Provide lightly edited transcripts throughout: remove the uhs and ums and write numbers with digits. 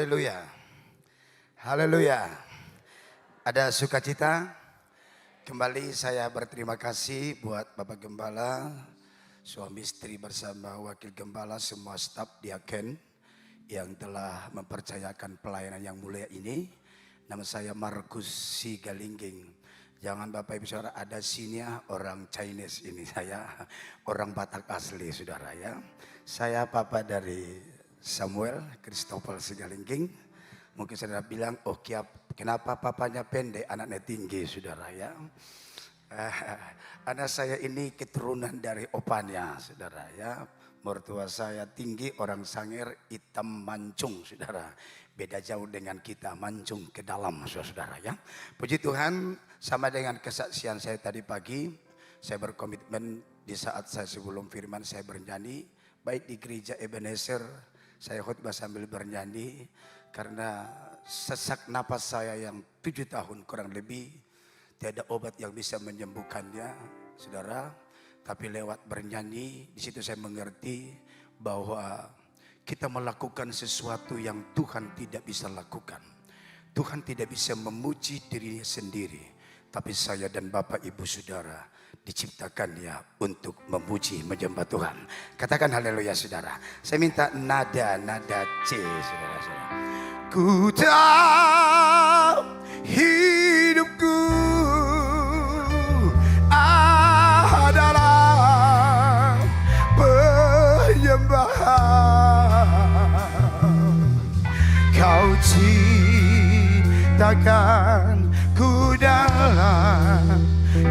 Haleluya. Haleluya. Ada sukacita? Kembali saya berterima kasih buat Bapak Gembala, suami istri bersama Wakil Gembala, semua staf diaken yang telah mempercayakan pelayanan yang mulia ini. Nama saya Markus Sigalingging. Jangan Bapak Ibu Saudara, ada sini orang Chinese ini, saya orang Batak asli saudara ya. Saya papa dari Samuel Christopher Sigalingging. Mungkin saudara bilang, oh kenapa papanya pendek, anaknya tinggi saudara ya. Anak saya ini keturunan dari opanya saudara ya. Mertua saya tinggi, orang Sangir, hitam mancung saudara. Beda jauh dengan kita, mancung ke dalam saudara ya. Puji Tuhan, sama dengan kesaksian saya tadi pagi, saya berkomitmen di saat saya sebelum firman saya bernyanyi, baik di gereja Ebenezer, saya khotbah sambil bernyanyi, karena sesak napas saya yang 7 tahun kurang lebih, tiada obat yang bisa menyembuhkannya saudara. Tapi lewat bernyanyi, di situ saya mengerti bahwa kita melakukan sesuatu yang Tuhan tidak bisa lakukan. Tuhan tidak bisa memuji dirinya sendiri. Tapi saya dan Bapak Ibu Saudara diciptakannya untuk memuji, menyembah Tuhan. Katakan haleluya saudara. Saya minta nada C saudara-saudara. Ku tahu hidupku adalah penyembahan. Kau ciptakan ku dalam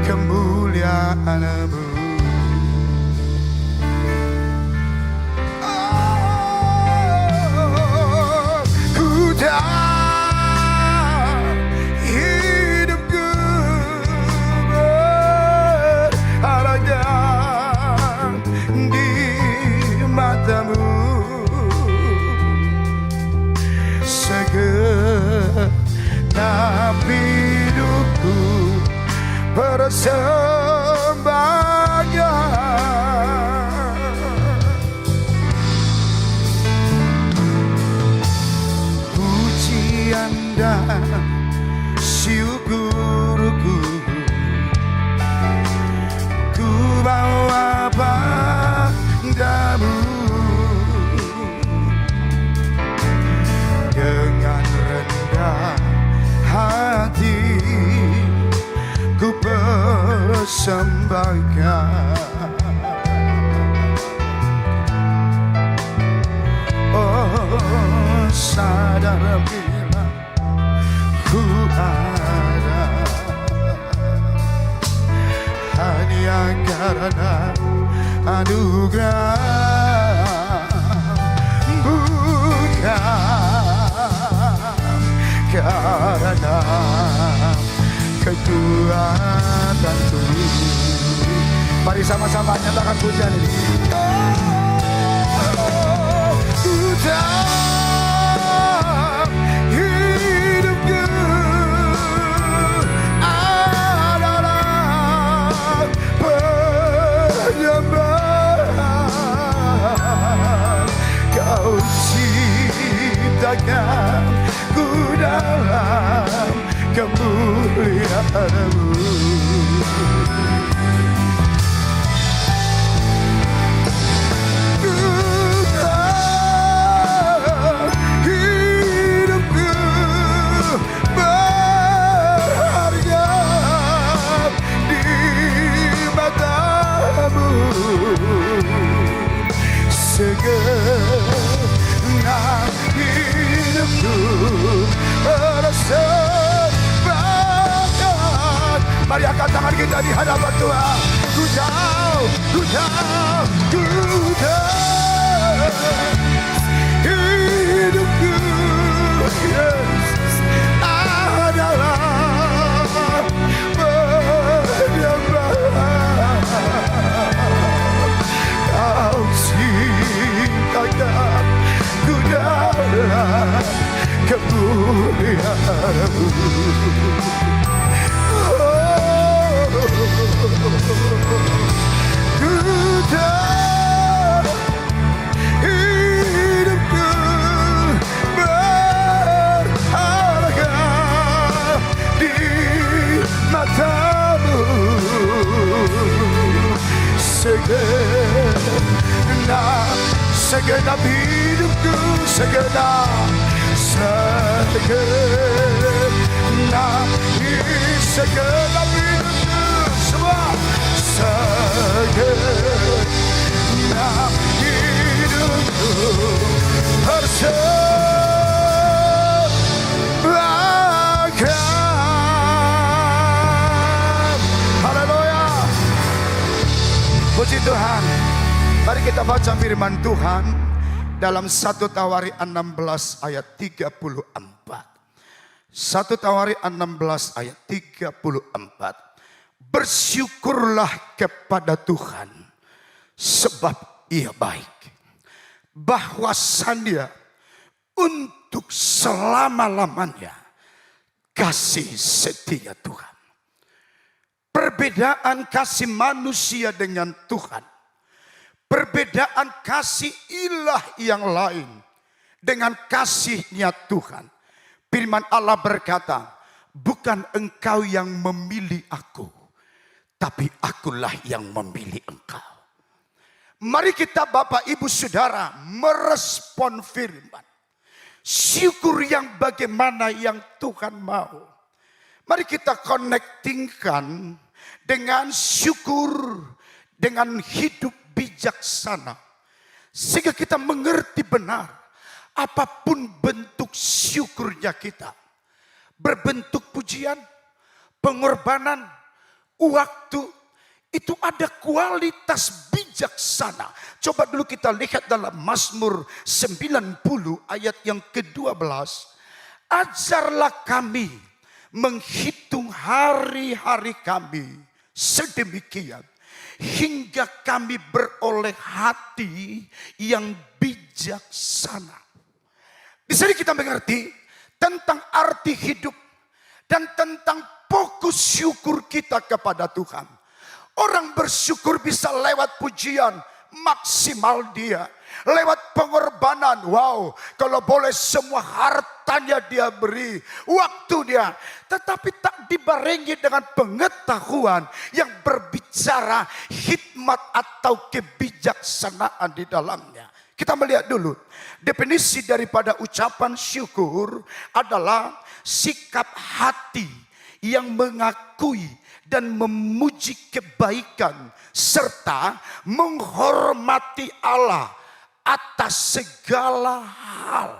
kemuliaan-Mu. Oh, ku tahu hidupku berharga di mata-Mu. Segenap hidupku persembahkan. Pujian dan syukurku ku bawa padamu. Dengan rendah hati ku persembahkan. Oh, sadar bila ku ada hanya karena anugerah, bukan karena kekuatanku. Mari sama-sama nyatakan pujian ini. Oh, ku tahu hidupku adalah penyembahan. Kau ciptakan ku dalam kemuliaan-Mu. Ku tahu hidupku berharga di mata-Mu. Segenap hidupku persembahkan. Mari angkat tangan kita di hadapan Tuhan. Ku tahu hidupku Yesus adalah penyembahan. Kau ciptakan ku dalam kemuliaan-Mu. Ku tahu hidupku segenap hidupku, segenap hidupku, semua segenap hidupku persembahkan. Haleluya. Puji Tuhan. Mari kita baca firman Tuhan dalam 1 Tawari 16 ayat 34. 1 Tawari 16 ayat 34. Bersyukurlah kepada Tuhan sebab Ia baik. Bahwasannya untuk selama-lamanya kasih setia Tuhan. Perbedaan kasih manusia dengan Tuhan, perbedaan kasih ilah yang lain dengan kasihnya Tuhan. Firman Allah berkata, bukan engkau yang memilih aku, tapi akulah yang memilih engkau. Mari kita Bapak Ibu Saudara merespon firman. Syukur yang bagaimana yang Tuhan mau. Mari kita connectingkan dengan syukur, dengan hidup bijaksana, sehingga kita mengerti benar apapun bentuk syukurnya kita, berbentuk pujian, pengorbanan, waktu, itu ada kualitas bijaksana. Coba dulu kita lihat dalam Mazmur 90 ayat yang ke-12. Ajarlah kami menghitung hari-hari kami sedemikian, hingga kami beroleh hati yang bijaksana. Di sini kita mengerti tentang arti hidup dan tentang fokus syukur kita kepada Tuhan. Orang bersyukur bisa lewat pujian, maksimal dia. Lewat pengorbanan, wow, kalau boleh semua hartanya dia beri, waktu dia. Tetapi tak dibarengi dengan pengetahuan yang berbicara hikmat atau kebijaksanaan di dalamnya. Kita melihat dulu, definisi daripada ucapan syukur adalah sikap hati yang mengakui dan memuji kebaikan serta menghormati Allah atas segala hal.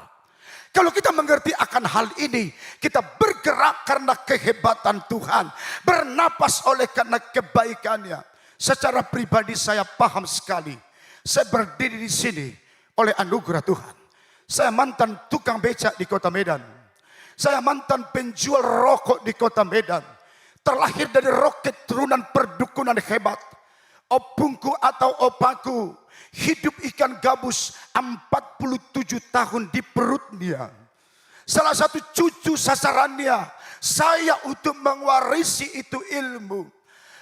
Kalau kita mengerti akan hal ini, kita bergerak karena kehebatan Tuhan, bernapas oleh karena kebaikannya. Secara pribadi saya paham sekali, saya berdiri di sini oleh anugerah Tuhan. Saya mantan tukang becak di kota Medan. Saya mantan penjual rokok di kota Medan. Terlahir dari roket turunan perdukunan hebat. Opungku atau opaku hidup ikan gabus 47 tahun di perutnya. Salah satu cucu sasarannya saya untuk mewarisi itu ilmu.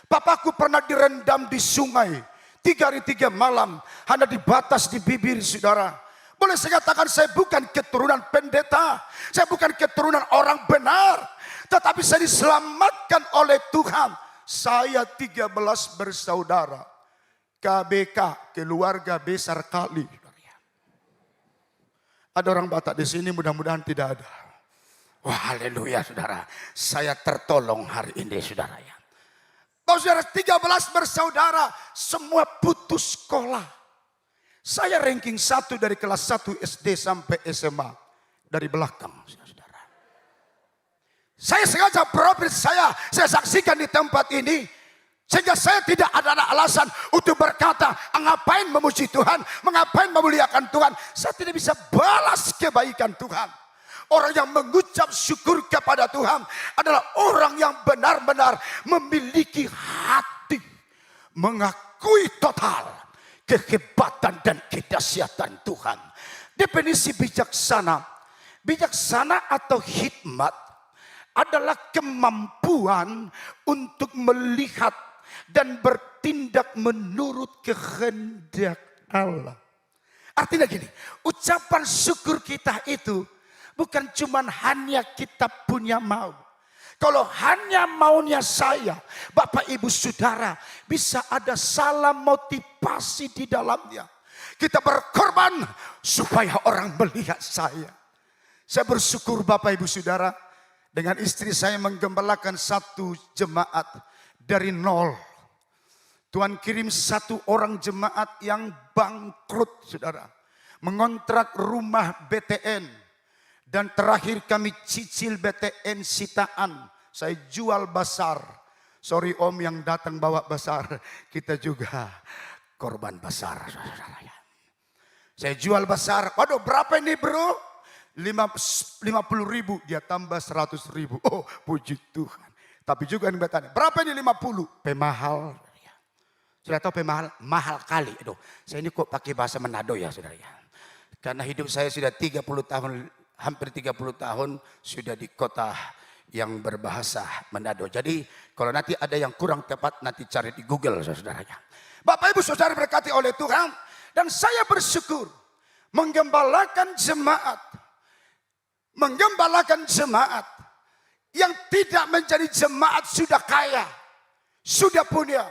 Papaku pernah direndam di sungai 3 hari 3 malam hanya dibatas di bibir saudara. Boleh saya katakan saya bukan keturunan pendeta, saya bukan keturunan orang benar, tetapi saya diselamatkan oleh Tuhan. Saya 13 bersaudara. KBK, keluarga besar kali. Ada orang Batak di sini, mudah-mudahan tidak ada. Wah, haleluya saudara. Saya tertolong hari ini saudara ya. Bapak saudara 13 bersaudara, semua putus sekolah. Saya ranking 1 dari kelas 1 SD sampai SMA. Dari belakang saudara. Saya sengaja profil saya saksikan di tempat ini. Sehingga saya tidak ada alasan untuk berkata, ngapain memuji Tuhan, mengapain memuliakan Tuhan. Saya tidak bisa balas kebaikan Tuhan. Orang yang mengucap syukur kepada Tuhan adalah orang yang benar-benar memiliki hati. Mengakui total kehebatan dan kedahsyatan Tuhan. Definisi bijaksana. Bijaksana atau hikmat adalah kemampuan untuk melihat dan bertindak menurut kehendak Allah. Artinya gini, ucapan syukur kita itu bukan cuma hanya kita punya mau. Kalau hanya maunya saya, Bapak Ibu Saudara, bisa ada salah motivasi di dalamnya. Kita berkorban supaya orang melihat saya. Saya bersyukur Bapak Ibu Saudara, dengan istri saya menggembalakan satu jemaat dari nol. Tuhan kirim satu orang jemaat yang bangkrut, saudara. Mengontrak rumah BTN. Dan terakhir kami cicil BTN sitaan. Saya jual besar. Sorry om yang datang bawa besar. Kita juga korban besar. Saya jual besar. Waduh berapa ini bro? 50.000. Dia tambah 100.000. Oh puji Tuhan. Tapi juga yang bertanya. Berapa ini 50? Pemahal. Sudah tahu pemahal? Mahal kali. Aduh, saya ini kok pakai bahasa Manado ya saudara ya. Karena hidup saya sudah 30 tahun. Hampir 30 tahun sudah di kota yang berbahasa Manado. Jadi kalau nanti ada yang kurang tepat nanti cari di Google saudara-saudaranya. Bapak Ibu Saudara berkati oleh Tuhan. Dan saya bersyukur menggembalakan jemaat. Menggembalakan jemaat yang tidak menjadi jemaat sudah kaya. Sudah punya.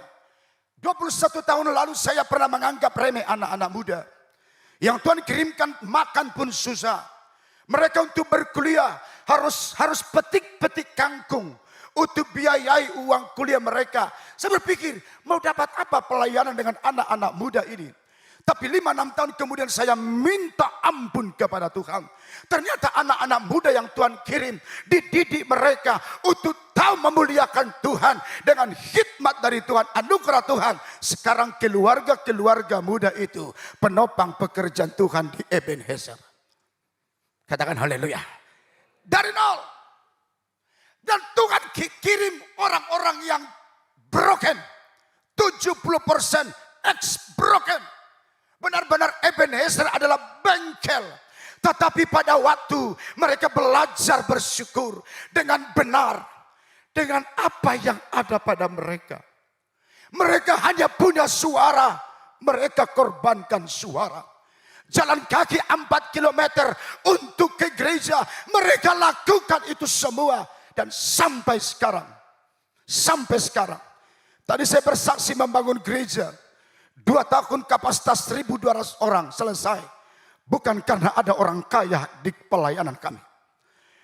21 tahun lalu saya pernah menganggap remeh anak-anak muda. Yang Tuhan kirimkan makan pun susah. Mereka untuk berkuliah harus petik-petik kangkung untuk biayai uang kuliah mereka. Saya berpikir mau dapat apa pelayanan dengan anak-anak muda ini. Tapi 5-6 tahun kemudian saya minta ampun kepada Tuhan. Ternyata anak-anak muda yang Tuhan kirim dididik mereka untuk tahu memuliakan Tuhan dengan hikmat dari Tuhan, anugerah Tuhan. Sekarang keluarga-keluarga muda itu penopang pekerjaan Tuhan di Ebenezer. Katakan haleluya. Dari nol. Dan Tuhan kirim orang-orang yang broken. 70% ex-broken. Benar-benar Ebenezer adalah bengkel. Tetapi pada waktu mereka belajar bersyukur dengan benar. Dengan apa yang ada pada mereka. Mereka hanya punya suara. Mereka korbankan suara. Jalan kaki 4 kilometer untuk ke gereja. Mereka lakukan itu semua. Dan sampai sekarang. Tadi saya bersaksi membangun gereja. 2 tahun kapasitas 1.200 orang selesai. Bukan karena ada orang kaya di pelayanan kami.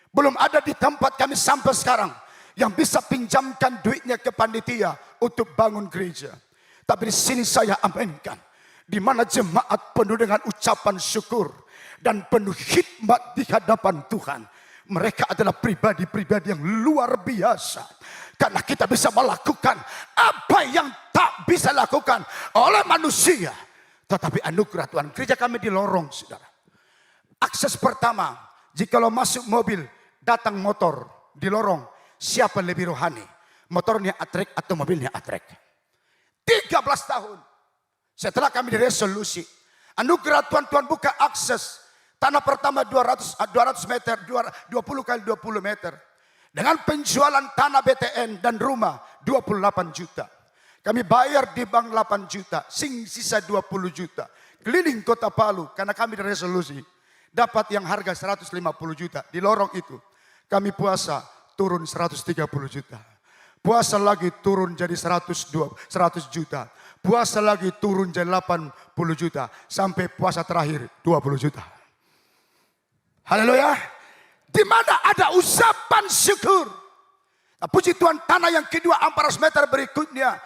Belum ada di tempat kami sampai sekarang. Yang bisa pinjamkan duitnya ke panitia untuk bangun gereja. Tapi di sini saya aminkan. Di mana jemaat penuh dengan ucapan syukur dan penuh hikmat di hadapan Tuhan. Mereka adalah pribadi-pribadi yang luar biasa. Karena kita bisa melakukan apa yang tak bisa lakukan oleh manusia. Tetapi anugerah Tuhan. Gereja kami di lorong, saudara. Akses pertama, jikalau masuk mobil, datang motor di lorong, siapa lebih rohani? Motornya atrek atau mobilnya atrek? 13 tahun. Setelah kami diresolusi, anugerah Tuhan buka akses. Tanah pertama 200 meter, 20 kali 20 meter. Dengan penjualan tanah BTN dan rumah 28 juta. Kami bayar di bank 8 juta, sisa 20 juta. Keliling kota Palu, karena kami diresolusi. Dapat yang harga 150 juta. Di lorong itu, kami puasa turun 130 juta. Puasa lagi turun jadi 100 juta. Puasa lagi turun jadi 80 juta. Sampai puasa terakhir 20 juta. Haleluya. Di mana ada usapan syukur. Nah, puji Tuhan, tanah yang kedua 400 meter berikutnya.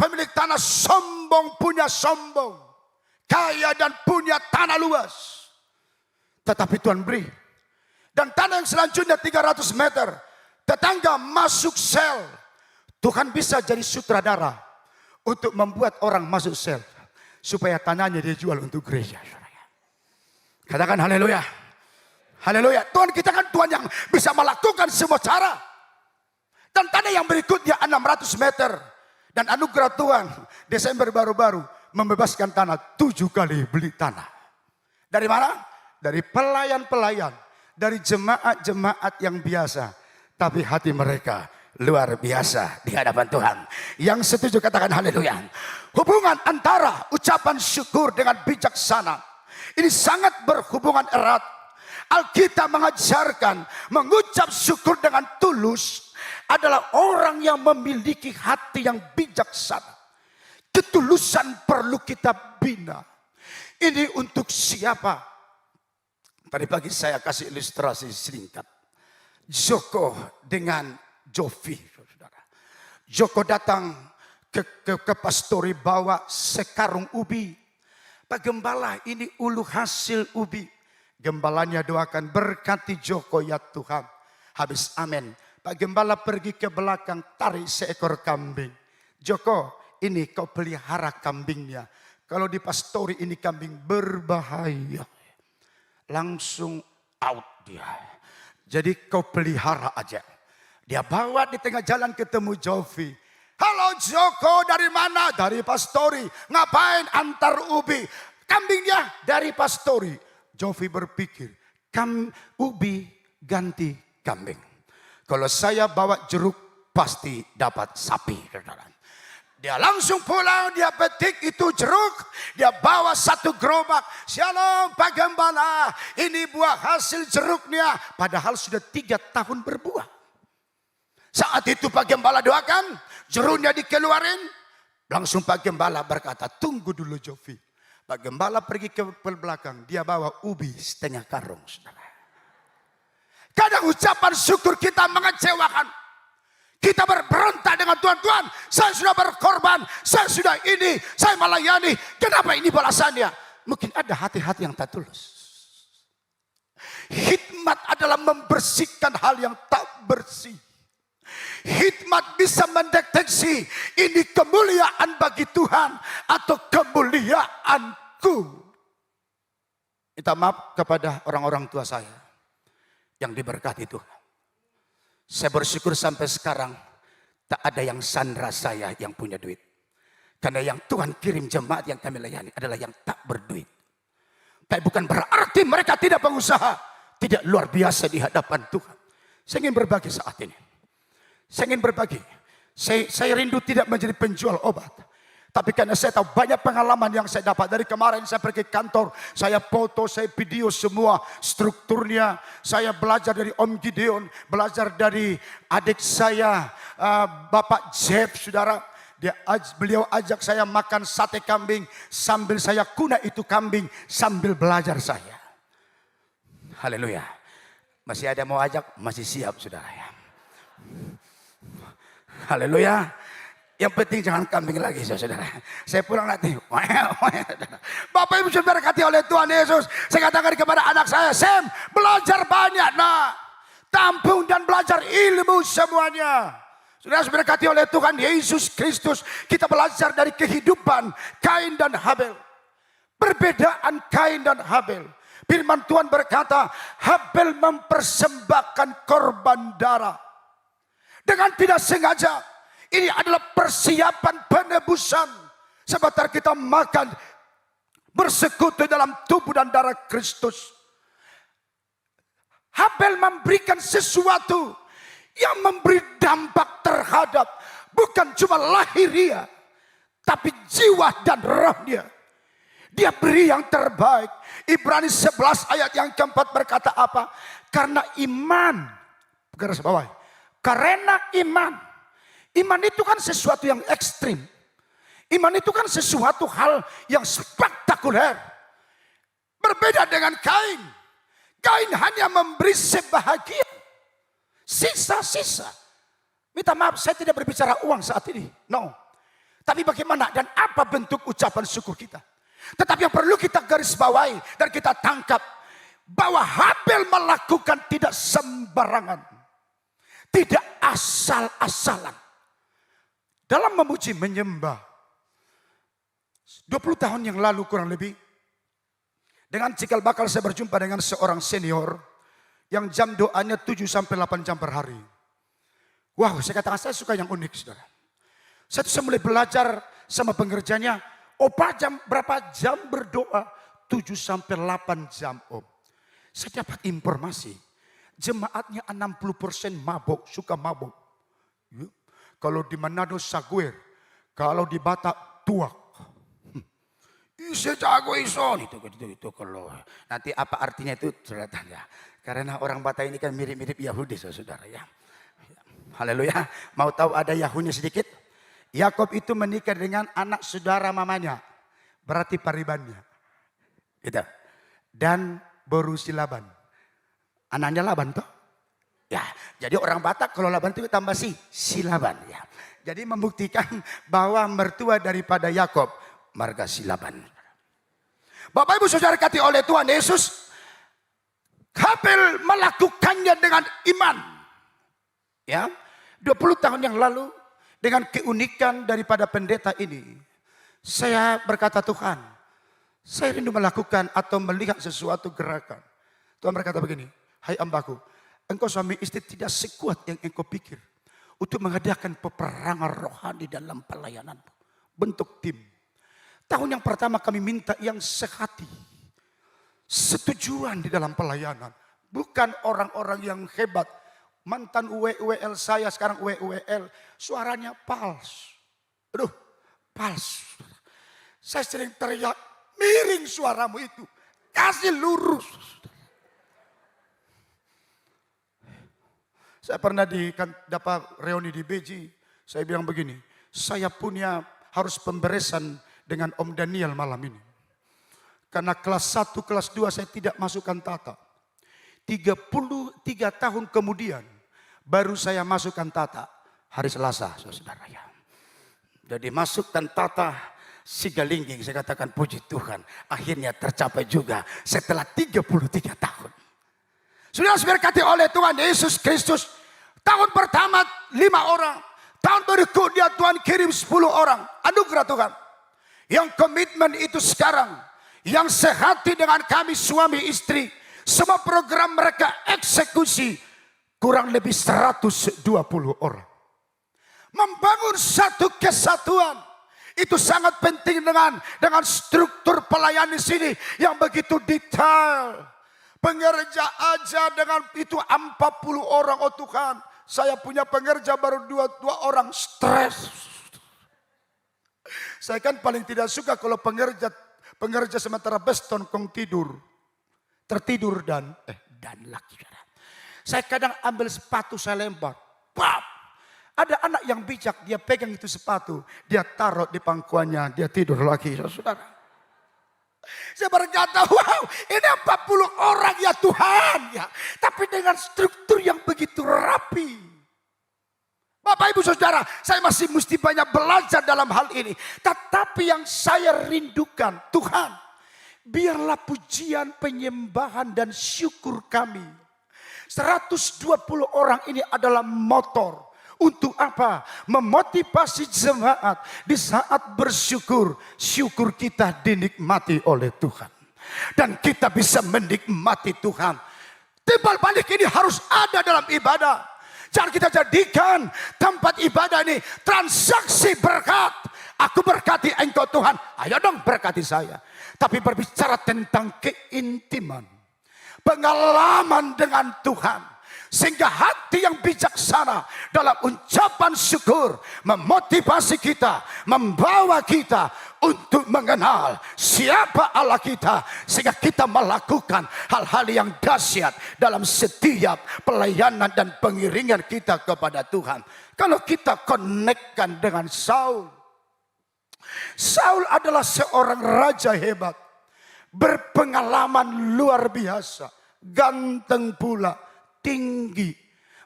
Pemilik tanah sombong punya sombong. Kaya dan punya tanah luas. Tetapi Tuhan beri. Dan tanah yang selanjutnya 300 meter. Tetangga masuk sel. Tuhan bisa jadi sutradara. Untuk membuat orang masuk sel. Supaya tanahnya dia jual untuk gereja. Katakan haleluya. Haleluya. Tuhan kita kan Tuhan yang bisa melakukan semua cara. Dan tanah yang berikutnya 600 meter. Dan anugerah Tuhan Desember baru-baru membebaskan tanah 7 kali beli tanah. Dari mana? Dari pelayan-pelayan. Dari jemaat-jemaat yang biasa. Tapi hati mereka luar biasa di hadapan Tuhan. Yang setuju katakan haleluya. Hubungan antara ucapan syukur dengan bijaksana. Ini sangat berhubungan erat. Alkitab mengajarkan mengucap syukur dengan tulus adalah orang yang memiliki hati yang bijaksana. Ketulusan perlu kita bina. Ini untuk siapa? Tadi pagi saya kasih ilustrasi singkat. Joko dengan Jovi, saudara. Joko datang ke pastori bawa sekarung ubi. Pak Gembala, ini ulu hasil ubi. Gembalanya doakan, berkati Joko ya Tuhan. Habis amin. Pak Gembala pergi ke belakang, tarik seekor kambing. Joko, ini kau pelihara kambingnya. Kalau di pastori ini kambing berbahaya. Langsung out dia. Jadi kau pelihara aja. Dia bawa di tengah jalan ketemu Jovi. Halo Joko, dari mana? Dari pastori. Ngapain antar ubi? Kambingnya dari pastori. Jovi berpikir, ubi ganti kambing. Kalau saya bawa jeruk pasti dapat sapi. Dia langsung pulang, dia petik itu jeruk. Dia bawa satu gerobak. Shalom Pak Gembala, ini buah hasil jeruknya. Padahal sudah 3 tahun berbuah. Saat itu Pak Gembala doakan, jeruknya dikeluarin. Langsung Pak Gembala berkata, tunggu dulu Jovi. Pak Gembala pergi ke belakang, dia bawa ubi setengah karung. Saudara. Kadang ucapan syukur kita mengecewakan. Kita berberontak dengan Tuhan, saya sudah berkorban, saya sudah ini, saya melayani. Kenapa ini balasannya? Mungkin ada hati-hati yang tak tulus. Hikmat adalah membersihkan hal yang tak bersih. Hikmat bisa mendeteksi ini kemuliaan bagi Tuhan atau kemuliaanku. Minta maaf kepada orang-orang tua saya yang diberkati Tuhan. Saya bersyukur sampai sekarang tak ada yang sandra saya yang punya duit. Karena yang Tuhan kirim jemaat yang kami layani adalah yang tak berduit. Tapi bukan berarti mereka tidak pengusaha. Tidak luar biasa di hadapan Tuhan. Saya ingin berbagi saat ini. Saya ingin berbagi. Saya rindu tidak menjadi penjual obat. Tapi karena saya tahu banyak pengalaman yang saya dapat. Dari kemarin saya pergi kantor. Saya foto, saya video semua strukturnya. Saya belajar dari Om Gideon. Belajar dari adik saya, Bapak Jeff, saudara. Beliau ajak saya makan sate kambing. Sambil saya kuna itu kambing. Sambil belajar saya. Haleluya. Masih ada mau ajak? Masih siap saudara ya. Haleluya. Yang penting jangan kambing lagi saudara. Saya pulang nanti. Bapak Ibu sudah berkati oleh Tuhan Yesus. Saya katakan kepada anak saya, Sam, belajar banyak nak. Tampung dan belajar ilmu semuanya. Sudah berkati oleh Tuhan Yesus Kristus. Kita belajar dari kehidupan Kain dan Habel. Perbedaan Kain dan Habel. Firman Tuhan berkata, Habel mempersembahkan korban darah. Dengan tidak sengaja. Ini adalah persiapan penebusan. Sebentar kita makan bersekutu dalam tubuh dan darah Kristus. Habel memberikan sesuatu yang memberi dampak terhadap bukan cuma lahiriah, tapi jiwa dan rohnya. Dia beri yang terbaik. Ibrani 11 ayat yang keempat berkata apa? Karena iman. Garis bawah. Karena iman. Iman itu kan sesuatu yang ekstrim. Iman itu kan sesuatu hal yang spektakuler. Berbeda dengan Kain. Kain hanya memberi sebahagian. Sisa-sisa. Minta maaf, saya tidak berbicara uang saat ini. No. Tapi bagaimana dan apa bentuk ucapan syukur kita? Tetapi yang perlu kita garis bawahi dan kita tangkap. Bahwa Habel melakukan tidak sembarangan. Tidak asal-asalan. Dalam memuji menyembah. 20 tahun yang lalu kurang lebih. Dengan cikal bakal saya berjumpa dengan seorang senior. Yang jam doanya 7-8 jam per hari. Wow, saya katakan saya suka yang unik saudara. Saya mulai belajar sama pengerjanya. Berapa jam berdoa? 7-8 jam om. Saya dapat informasi. Jemaatnya 60% mabuk, suka mabuk. Kalau di Manado saguer, kalau di Batak tuak. Isa jago ison itu kalau nanti apa artinya itu saudara ya. Karena orang Batak ini kan mirip-mirip Yahudi saudara ya. Haleluya. Mau tahu ada Yahunya sedikit? Yakob itu menikah dengan anak saudara mamanya. Berarti paribannya. Gitu. Dan berusi Laban. Anaknya Laban toh? Ya, jadi orang Batak kalau Laban itu tambah si Laban. Ya. Jadi membuktikan bahwa mertua daripada Yakob marga si Laban. Bapak Ibu Saudara kati oleh Tuhan Yesus, Habel melakukannya dengan iman. Ya, 20 tahun yang lalu dengan keunikan daripada pendeta ini, saya berkata Tuhan, saya rindu melakukan atau melihat sesuatu gerakan. Tuhan berkata begini, hai hambaku, engkau suami istri tidak sekuat yang engkau pikir untuk mengadakan peperangan rohani dalam pelayananmu. Bentuk tim. Tahun yang pertama kami minta yang sehati, setujuan di dalam pelayanan. Bukan orang-orang yang hebat. Mantan UWL saya sekarang UWL. Suaranya pals. Aduh, pals. Saya sering teriak, miring suaramu itu. Kasih lurus. Saya pernah dapat reuni di Beji. Saya bilang begini, saya punya harus pemberesan dengan Om Daniel malam ini. Karena kelas 1, kelas 2 saya tidak masukkan tata. 33 tahun kemudian baru saya masukkan tata. Hari Selasa, saudara ya. Jadi masukkan tata Sigalingging, saya katakan puji Tuhan. Akhirnya tercapai juga setelah 33 tahun. Sudah diberkati oleh Tuhan Yesus Kristus. Tahun pertama 5 orang. Tahun berikutnya Tuhan kirim 10 orang. Anugerah Tuhan. Yang komitmen itu sekarang. Yang sehati dengan kami suami istri. Semua program mereka eksekusi. Kurang lebih 120 orang. Membangun satu kesatuan. Itu sangat penting dengan struktur pelayanan di sini. Yang begitu detail. Pengerja aja dengan itu 40 orang. Oh Tuhan, saya punya pengerja baru 2 orang, stres. Saya kan paling tidak suka kalau pengerja sementara beston kong tidur. Tertidur dan lagi. Saya kadang ambil sepatu saya lempar. Pap! Ada anak yang bijak, dia pegang itu sepatu. Dia taruh di pangkuannya, dia tidur lagi. Saudara. Saya berkata, wow, ini 40 orang ya Tuhan. Ya. Tapi dengan struktur yang begitu rapi. Bapak Ibu Saudara, saya masih mesti banyak belajar dalam hal ini. Tetapi yang saya rindukan, Tuhan, biarlah pujian, penyembahan dan syukur kami. 120 orang ini adalah motor. Untuk apa? Memotivasi jemaat di saat bersyukur. Syukur kita dinikmati oleh Tuhan. Dan kita bisa menikmati Tuhan. Timbal balik ini harus ada dalam ibadah. Jangan kita jadikan tempat ibadah ini transaksi berkat. Aku berkati engkau Tuhan. Ayo dong berkati saya. Tapi berbicara tentang keintiman. Pengalaman dengan Tuhan. Sehingga hati yang bijaksana dalam ucapan syukur memotivasi kita, membawa kita untuk mengenal siapa Allah kita. Sehingga kita melakukan hal-hal yang dahsyat dalam setiap pelayanan dan pengiringan kita kepada Tuhan. Kalau kita konekkan dengan Saul. Saul adalah seorang raja hebat. Berpengalaman luar biasa. Ganteng pula. Tinggi,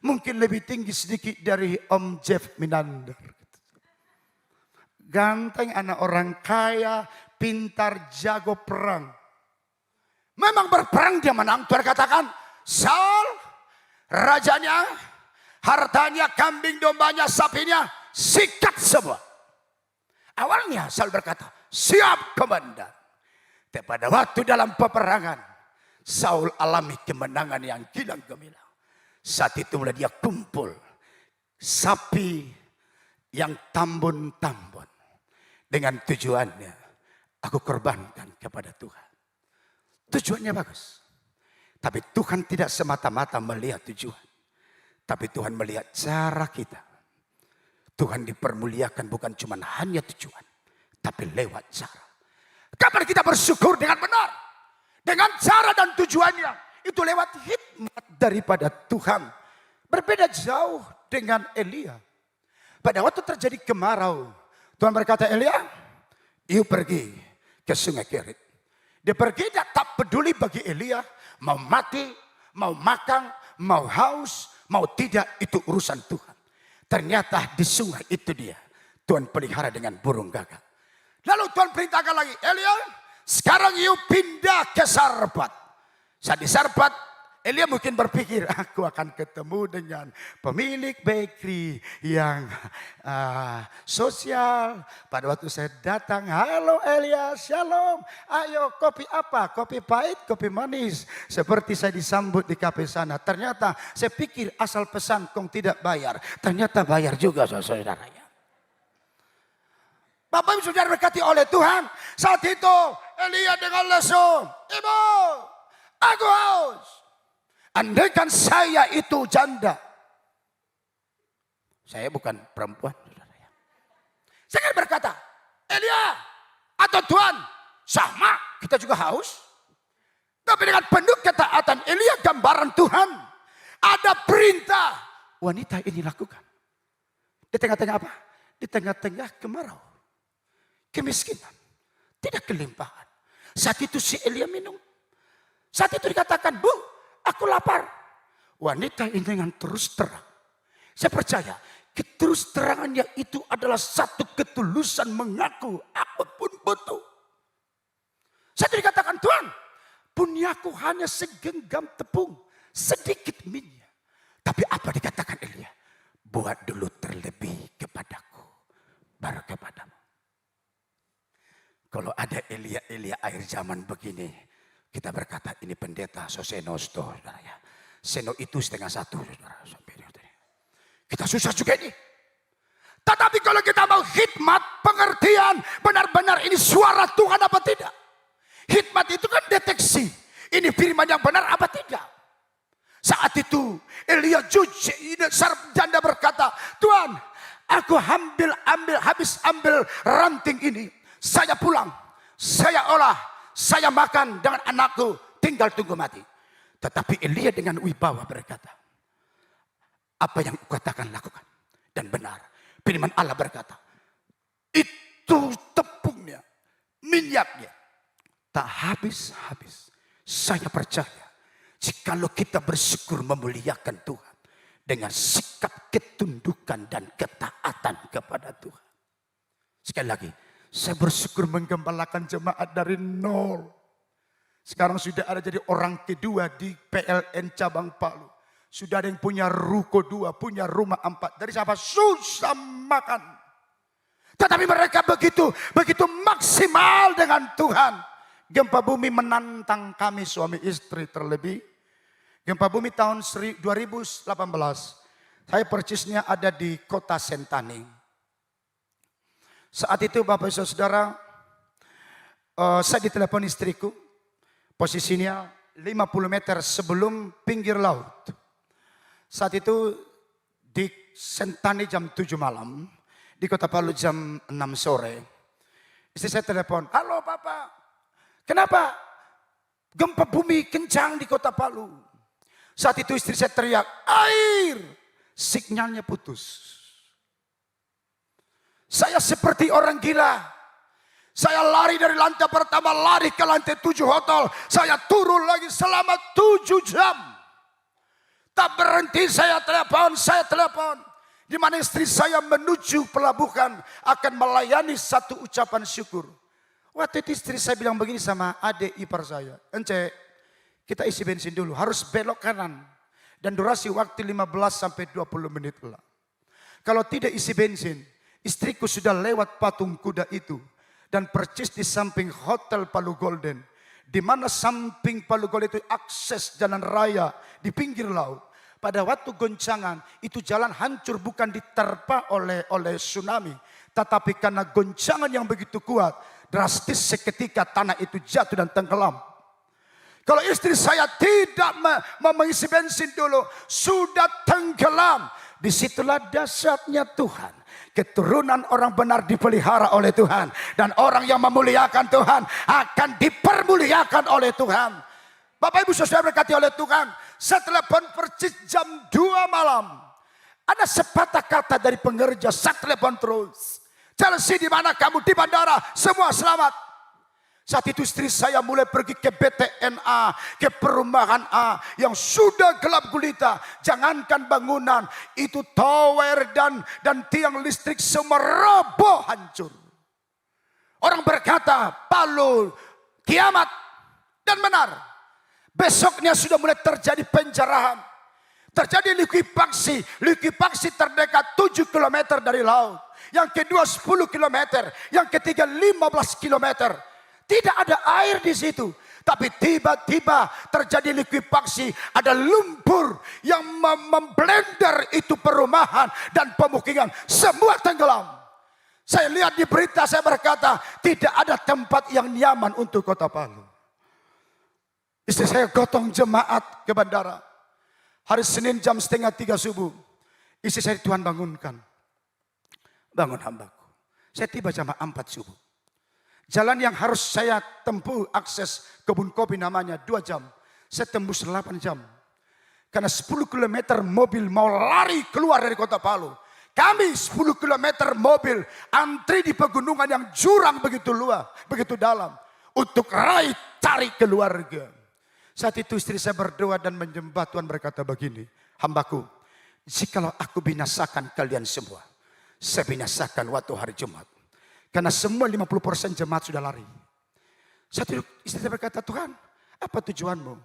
mungkin lebih tinggi sedikit dari Om Jeff Minander. Ganteng, anak orang kaya, pintar, jago perang. Memang berperang dia menang. Tuhan katakan, Saul, rajanya, hartanya, kambing dombanya, sapinya, sikat semua. Awalnya Saul berkata, siap komandan. Tapi pada waktu dalam peperangan, Saul alami kemenangan yang gilang gemilang. Saat itu mulai dia kumpul sapi yang tambun-tambun. Dengan tujuannya, aku korbankan kepada Tuhan. Tujuannya bagus. Tapi Tuhan tidak semata-mata melihat tujuan. Tapi Tuhan melihat cara kita. Tuhan dipermuliakan bukan cuma hanya tujuan. Tapi lewat cara. Kapan kita bersyukur dengan benar? Dengan cara dan tujuannya. Itu lewat hikmat daripada Tuhan. Berbeda jauh dengan Elia. Pada waktu terjadi kemarau, Tuhan berkata, Elia, you pergi ke sungai Kerit. Dia pergi, dia tak peduli bagi Elia, mau mati, mau makan, mau haus, mau tidak, itu urusan Tuhan. Ternyata di sungai itu dia, Tuhan pelihara dengan burung gagak. Lalu Tuhan perintahkan lagi, Elia, sekarang you pindah ke Sarfat. Saat di Sarfat, Elia mungkin berpikir, aku akan ketemu dengan pemilik bakery yang sosial. Pada waktu saya datang, halo Elia, shalom. Ayo kopi apa? Kopi pahit, kopi manis. Seperti saya disambut di kafe sana. Ternyata saya pikir asal pesan kong tidak bayar. Ternyata bayar juga saudara-saudaranya. Bapak Ibu Saudara berkati oleh Tuhan. Saat itu Elia dengan lesu, Ibu, aku haus. Andaikan saya itu janda. Saya bukan perempuan. Saya akan berkata, Elia atau Tuhan, sama kita juga haus. Tapi dengan penuh ketaatan Elia gambaran Tuhan. Ada perintah. Wanita ini lakukan. Di tengah-tengah apa? Di tengah-tengah kemarau. Kemiskinan. Tidak kelimpahan. Saat itu si Elia minum. Saat itu dikatakan, Bu, aku lapar. Wanita ini dengan terus terang. Saya percaya keterus terangannya itu adalah satu ketulusan mengaku apapun butuh. Saya dikatakan Tuhan, punyaku hanya segenggam tepung, sedikit minyak. Tapi apa dikatakan Elia? Buat dulu terlebih kepadaku, baru kepadamu. Kalau ada Elia akhir zaman begini, kita berkata ini pendeta sosenosto, saudara ya. Seno itu setengah satu, saudara. Kita susah juga ini. Tetapi kalau kita mau hikmat, pengertian, benar-benar ini suara Tuhan apa tidak. Hikmat itu kan deteksi. Ini firman yang benar apa tidak. Saat itu Elia janda berkata, Tuhan, aku habis ambil ranting ini. Saya pulang, saya olah, saya makan dengan anakku, tinggal tunggu mati. Tetapi Elia dengan wibawa berkata, apa yang kukatakan lakukan. Dan benar, firman Allah berkata, itu tepungnya, minyaknya, tak habis-habis. Saya percaya, jikalau kita bersyukur memuliakan Tuhan, dengan sikap ketundukan dan ketaatan kepada Tuhan. Sekali lagi, saya bersyukur menggembalakan jemaat dari nol. Sekarang sudah ada jadi orang kedua di PLN cabang Palu. Sudah ada yang punya ruko 2, punya rumah 4. Dari siapa? Susah makan. Tetapi mereka begitu maksimal dengan Tuhan. Gempa bumi menantang kami suami istri terlebih. Gempa bumi tahun 2018. Saya persisnya ada di kota Sentani. Saat itu Bapak Saudara, saya ditelepon istriku, posisinya 50 meter sebelum pinggir laut. Saat itu di Sentani jam 7 malam, di Kota Palu jam 6 sore. Istri saya telepon, halo Bapak, kenapa gempa bumi kencang di Kota Palu? Saat itu istri saya teriak, air, sinyalnya putus. Saya seperti orang gila. Saya lari dari lantai pertama, lari ke lantai 7 hotel. Saya turun lagi selama 7 jam. Tak berhenti saya telepon. Di mana istri saya menuju pelabuhan akan melayani satu ucapan syukur. Waktu itu istri saya bilang begini sama adik ipar saya. Ence, kita isi bensin dulu, harus belok kanan. Dan durasi waktu 15 sampai 20 menit lah. Kalau tidak isi bensin, istriku sudah lewat patung kuda itu dan percis di samping Hotel Palu Golden, di mana samping Palu Golden itu akses jalan raya di pinggir laut. Pada waktu goncangan itu jalan hancur bukan diterpa oleh tsunami, tetapi karena goncangan yang begitu kuat, drastis seketika tanah itu jatuh dan tenggelam. Kalau istri saya tidak mengisi bensin dulu, sudah tenggelam. Disitulah dahsyatnya Tuhan. Keturunan orang benar dipelihara oleh Tuhan. Dan orang yang memuliakan Tuhan akan dipermuliakan oleh Tuhan. Bapak Ibu Saudara berkati oleh Tuhan. Setelah percis jam 2 malam. Ada sepatah kata dari pengerja, saya telepon terus. Chelsea, di mana kamu? Di bandara, semua selamat. Saat itu istri saya mulai pergi ke BTNA, ke perumahan A yang sudah gelap gulita. Jangankan bangunan, itu tower dan tiang listrik semua roboh hancur. Orang berkata, Palu, kiamat. Dan benar, besoknya sudah mulai terjadi penjarahan. Terjadi likuifaksi. Likuifaksi terdekat 7 km dari laut. Yang kedua 10 km. Yang ketiga 15 km. Tidak ada air di situ. Tapi tiba-tiba terjadi likuifaksi. Ada lumpur yang memblender itu perumahan dan pemukiman. Semua tenggelam. Saya lihat di berita, saya berkata, tidak ada tempat yang nyaman untuk Kota Palu. Istri saya gotong jemaat ke bandara. Hari Senin jam 2:30 subuh. Istri saya, Tuhan bangunkan. Bangun hambaku. Saya tiba jam 4 subuh. Jalan yang harus saya tempuh akses kebun kopi namanya 2 jam. Saya tembus 8 jam. Karena 10 km mobil mau lari keluar dari Kota Palu. Kami 10 km mobil antri di pegunungan yang jurang begitu luas, begitu dalam. Untuk raih cari keluarga. Saat itu istri saya berdoa dan menyembah. Tuhan berkata begini, hambaku, jikalau aku binasakan kalian semua, saya binasakan waktu hari Jumat. Karena semua 50% jemaat sudah lari. Saat itu istri saya berkata, Tuhan, apa tujuanmu?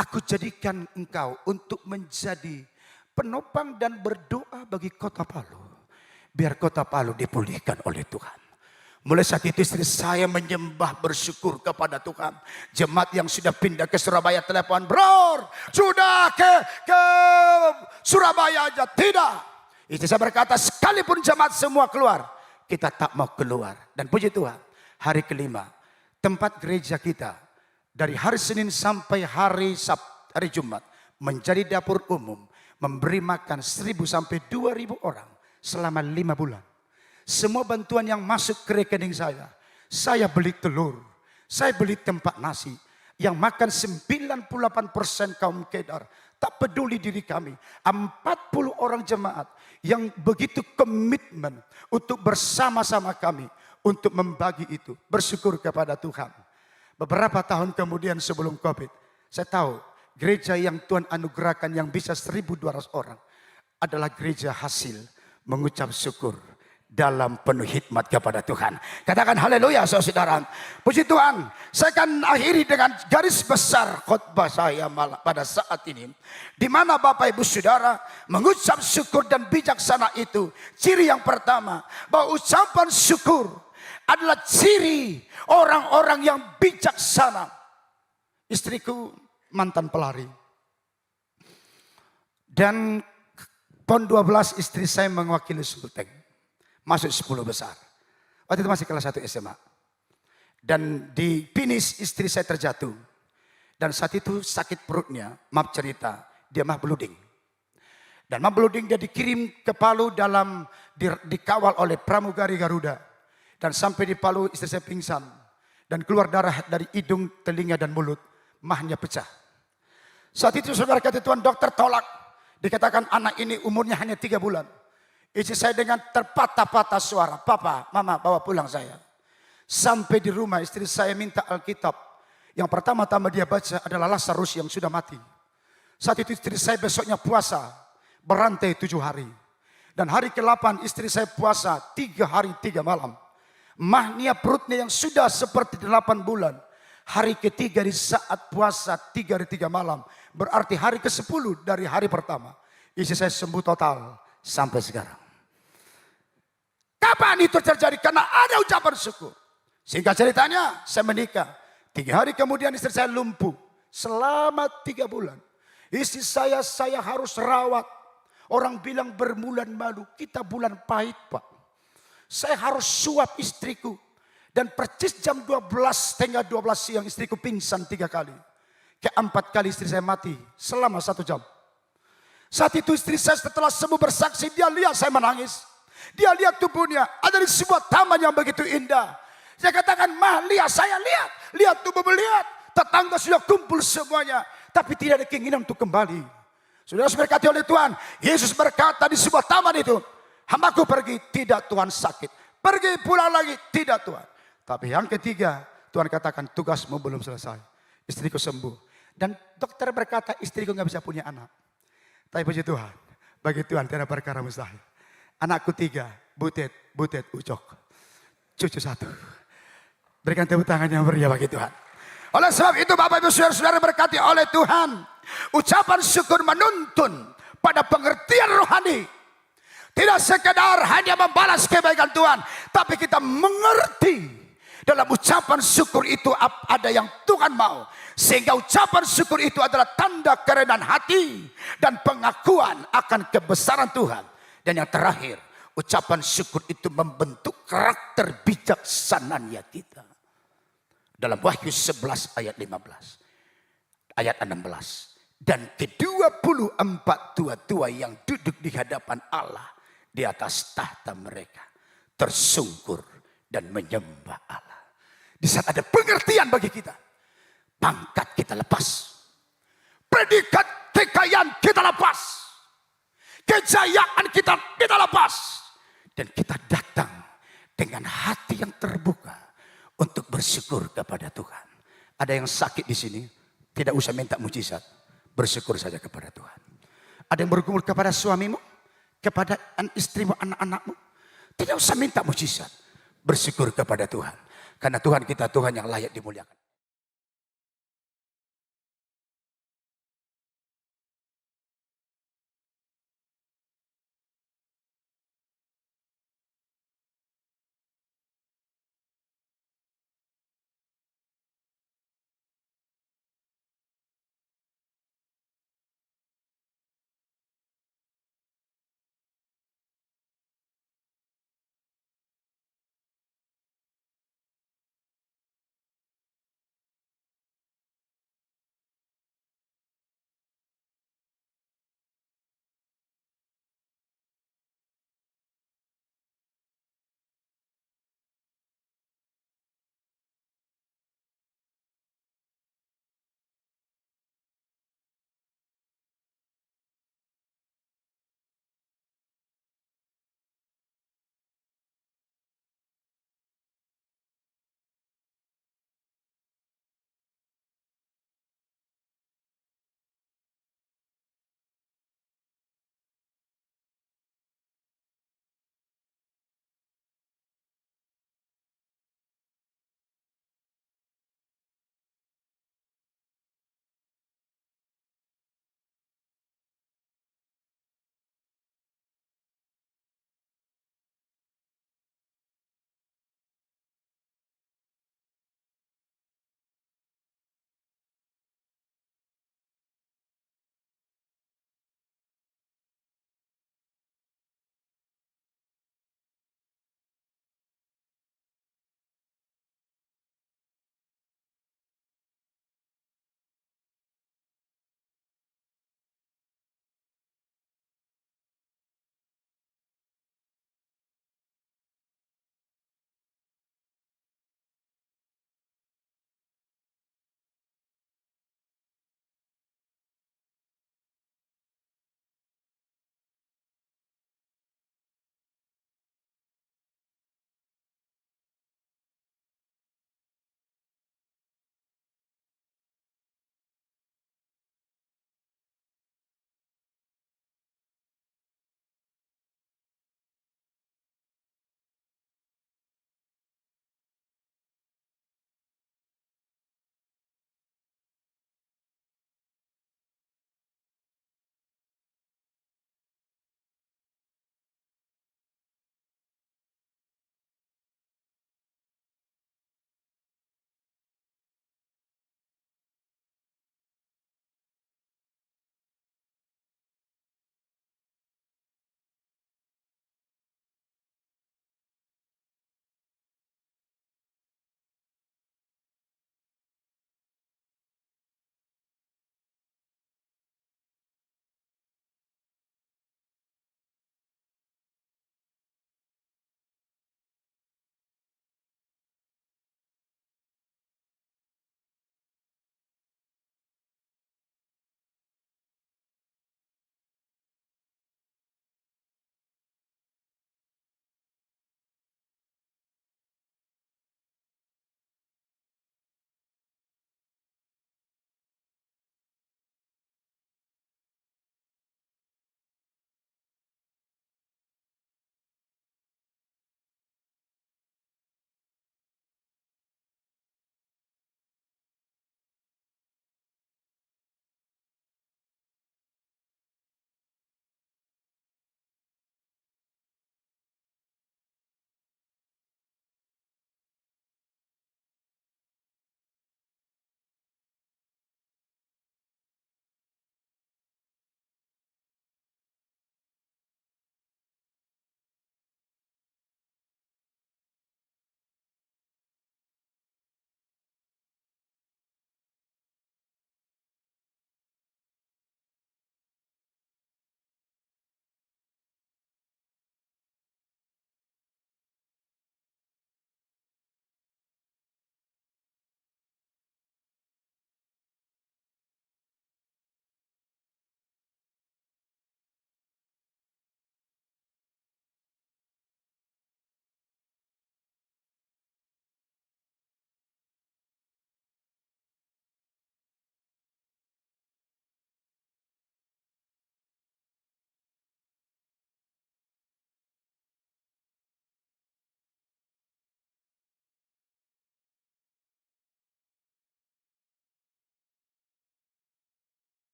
Aku jadikan engkau untuk menjadi penopang dan berdoa bagi Kota Palu. Biar Kota Palu dipulihkan oleh Tuhan. Mulai saat itu istri saya menyembah, bersyukur kepada Tuhan. Jemaat yang sudah pindah ke Surabaya telepon, Bro, sudah ke Surabaya aja. Tidak. Istri saya berkata, sekalipun jemaat semua keluar, kita tak mau keluar. Dan puji Tuhan, hari kelima, tempat gereja kita, dari hari Senin sampai hari Jumat, menjadi dapur umum, memberi makan 1.000 sampai 2.000 orang selama 5 bulan. Semua bantuan yang masuk ke rekening saya beli telur, saya beli tempat nasi. Yang makan 98% kaum Kedar. Tak peduli diri kami. 40 orang jemaat yang begitu komitmen untuk bersama-sama kami untuk membagi itu. Bersyukur kepada Tuhan. Beberapa tahun kemudian sebelum COVID, saya tahu gereja yang Tuhan anugerahkan yang bisa 1.200 orang adalah gereja hasil mengucap syukur dalam penuh hikmat kepada Tuhan. Katakan haleluya saudara. Puji Tuhan. Saya akan akhiri dengan garis besar khotbah saya pada saat ini. Di mana Bapak Ibu Saudara mengucap syukur dan bijaksana itu. Ciri yang pertama, bahwa ucapan syukur adalah ciri orang-orang yang bijaksana. Istriku mantan pelari. Dan PON 12 istri saya mewakili Sulteng. Masuk 10 besar. Waktu itu masih kelas 1 SMA. Dan di finish istri saya terjatuh. Dan saat itu sakit perutnya, maaf cerita, dia mah blooding. Dan mah blooding dia dikirim ke Palu dikawal oleh pramugari Garuda. Dan sampai di Palu istri saya pingsan. Dan keluar darah dari hidung, telinga dan mulut. Mahnya pecah. Saat itu saudara kata Tuhan, dokter tolak. Dikatakan anak ini umurnya hanya 3 bulan. Istri saya dengan terpatah-patah suara, Papa, Mama bawa pulang saya. Sampai di rumah istri saya minta Alkitab. Yang pertama-tama dia baca adalah Lazarus yang sudah mati. Saat itu istri saya besoknya puasa, berantai 7 hari. Dan hari ke-8 istri saya puasa 3 hari 3 malam. Mahnya perutnya yang sudah seperti 8 bulan. Hari ketiga di saat puasa 3 hari 3 malam. Berarti hari ke-10 dari hari pertama. Istri saya sembuh total sampai sekarang. Kapan itu terjadi? Karena ada ucapan syukur. Singkat ceritanya, saya menikah. 3 hari kemudian istri saya lumpuh. Selama 3 bulan. Istri saya harus rawat. Orang bilang berbulan malu. Kita bulan pahit, Pak. Saya harus suap istriku. Dan persis jam 12, setengah 12 siang istriku pingsan 3 kali. Keempat kali istri saya mati selama 1 jam. Saat itu istri saya setelah sembuh bersaksi, dia lihat saya menangis. Dia lihat tubuhnya, ada di sebuah taman yang begitu indah. Saya katakan, Mah, lihat saya, lihat tubuh melihat. Tetangga sudah kumpul semuanya, tapi tidak ada keinginan untuk kembali. Sudah diberkati oleh Tuhan. Yesus berkata di sebuah taman itu, hambaku pergi, tidak Tuhan sakit. Pergi pulang lagi, tidak Tuhan. Tapi yang ketiga, Tuhan katakan tugasmu belum selesai. Istriku sembuh. Dan dokter berkata istriku gak bisa punya anak. Tapi puji Tuhan, bagi Tuhan tiada perkara mustahil. Anakku 3, Butet, Ucok. Cucu 1. Berikan tepuk tangan yang meriah bagi Tuhan. Oleh sebab itu Bapak Ibu Saudara-saudara berkati oleh Tuhan. Ucapan syukur menuntun pada pengertian rohani. Tidak sekedar hanya membalas kebaikan Tuhan. Tapi kita mengerti dalam ucapan syukur itu ada yang Tuhan mau. Sehingga ucapan syukur itu adalah tanda kerendahan hati. Dan pengakuan akan kebesaran Tuhan. Dan yang terakhir, ucapan syukur itu membentuk karakter bijaksananya kita. Dalam Wahyu 11 ayat 15. Ayat 16. Dan ke-24 tua-tua yang duduk di hadapan Allah di atas tahta mereka tersungkur dan menyembah Allah. Di saat ada pengertian bagi kita, pangkat kita lepas, predikat kekayaan kita lepas, kejayaan kita lepas, dan kita datang dengan hati yang terbuka untuk bersyukur kepada Tuhan. Ada yang sakit di sini, tidak usah minta mujizat. Bersyukur saja kepada Tuhan. Ada yang bergumul kepada suamimu, kepada istrimu, anak-anakmu. Tidak usah minta mujizat. Bersyukur kepada Tuhan. Karena Tuhan kita Tuhan yang layak dimuliakan.